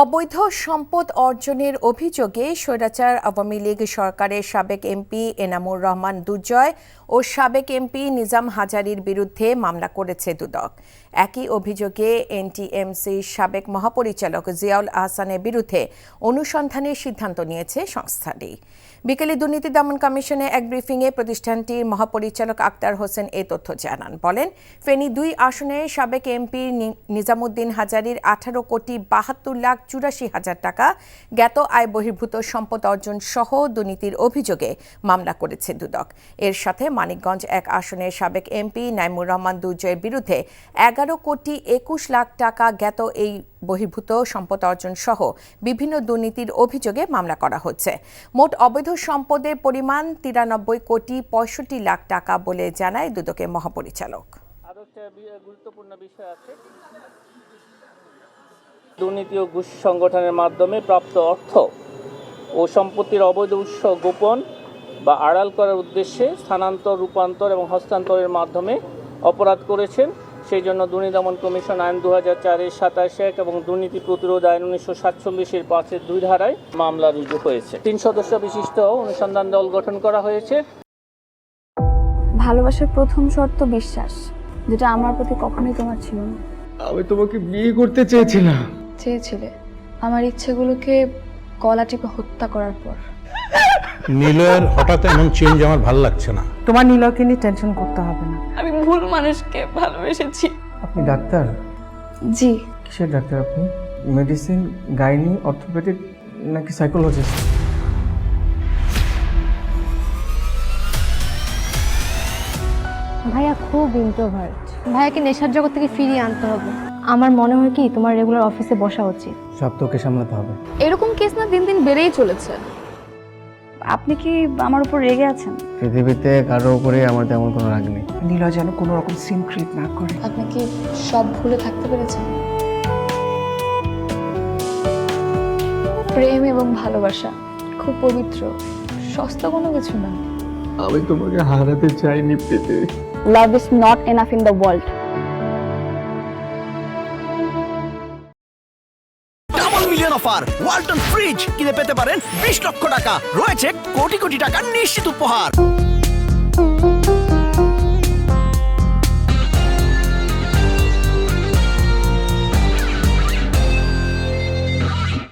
অবৈধ সম্পদ অর্জনের অভিযোগে স্বৈরাচার আওয়ামী লীগ সরকারের সাবেক এমপি এনামুর রহমান দুর্জয় ও সাবেক এমপি নিজাম হাজারীর বিরুদ্ধে মামলা করেছে দুদক। একই অভিযোগে এনটিএমসির সাবেক মহাপরিচালক জিয়াউল আহসানের বিরুদ্ধে অনুসন্ধানের সিদ্ধান্ত নিয়েছে সংস্থাটি। বিকেলে দুর্নীতি দমন কমিশনে এক ব্রিফিংয়ে প্রতিষ্ঠানটির মহাপরিচালক আক্তার হোসেন এ তথ্য জানান। বলেন, ফেনী ২ আসনের সাবেক এমপি নিজামুদ্দিন হাজারীর 18,72,84,000 টাকা জ্ঞাত আয় বহির্ভূত সম্পদ অর্জন সহ দুর্নীতির অভিযোগে মামলা করেছে দুদক। এর সাথে মানিকগঞ্জ ১ আসনের সাবেক এমপি নাইমুর রহমান দুর্জয়ের বিরুদ্ধে 11,21,00,000 টাকা জ্ঞাত এই বহির্ভূত সম্পদ অর্জন সহ বিভিন্ন দুর্নীতির অভিযোগে মামলা করা হচ্ছে। মোট অবৈধ সম্পদের পরিমাণ 93,65,00,000 টাকা বলে জানায় দুদকের মহাপরিচালক। আরো একটা গুরুত্বপূর্ণ বিষয় আছে, দুর্নীতি ও ঘুষ সংগঠনের মাধ্যমে প্রাপ্ত অর্থ ও সম্পত্তির অবৈধ উৎস গোপন বা আড়াল করার উদ্দেশ্যে স্থানান্তর, রূপান্তর এবং হস্তান্তরের মাধ্যমে অপরাধ করেছেন। সেই জন্য দুর্নীতি দমন কমিশন আইন 2004-এর 27-1 এবং দুর্নীতি প্রতিরোধ আইন 1947-এর 5-2 ধারায় মামলা রুজু হয়েছে। 3 সদস্য বিশিষ্ট অনুসন্ধান দল গঠন করা হয়েছে। ভালোবাসার প্রথম শর্ত বিশ্বাস, যেটা আমার প্রতি কখনোই তোমার ছিল না। আমি তোমাকে বিয়ে করতে চেয়েছিলাম। চেয়েছিলে আমার ইচ্ছেগুলোকে গলা টিপে হত্যা করার পর। নিলয়ের হঠাৎ এমন চেঞ্জ আমার ভালো লাগছে না। তোমার নিলয়কে নিয়ে টেনশন করতে হবে না। আমি ভুল মানুষকে ভালোবেসেছি। আপনি ডাক্তার? জি। কিসের ডাক্তার আপনি? মেডিসিন, গাইনি, অর্থোপেডিক নাকি সাইকোলজিস্ট? ভাইয়া খুব ইন্ট্রোভার্ট। ভাইয়াকে নেশার জগৎ থেকে ফিরিয়ে আনতে হবে। আমার মনে হয় কি তোমার রেগুলার অফিসে বসা উচিত। সব তোকে সামলাতে হবে। এরকম কেস না দিন দিন বেড়েই চলেছে। আপনি কি আমার উপর রেগে আছেন? পৃথিবীতে কারো উপরে আমার তেমন কোনো রাগ নেই। নিলয় যেন কোনো রকম সিন ক্রিয়েট না করে। আপনি কি সব ভুলে থাকতে পেরেছেন? প্রেম এবং ভালোবাসা খুব পবিত্র, সস্তা কোনো কিছু না। আমি তোমাকে হারাতে চাইনি পেতে। Love is not enough in the world. Double million offer Walton fridge কিনে পেতে পারেন 20 লক্ষ টাকা, রয়েছে কোটি কোটি টাকার নিশ্চিত উপহার।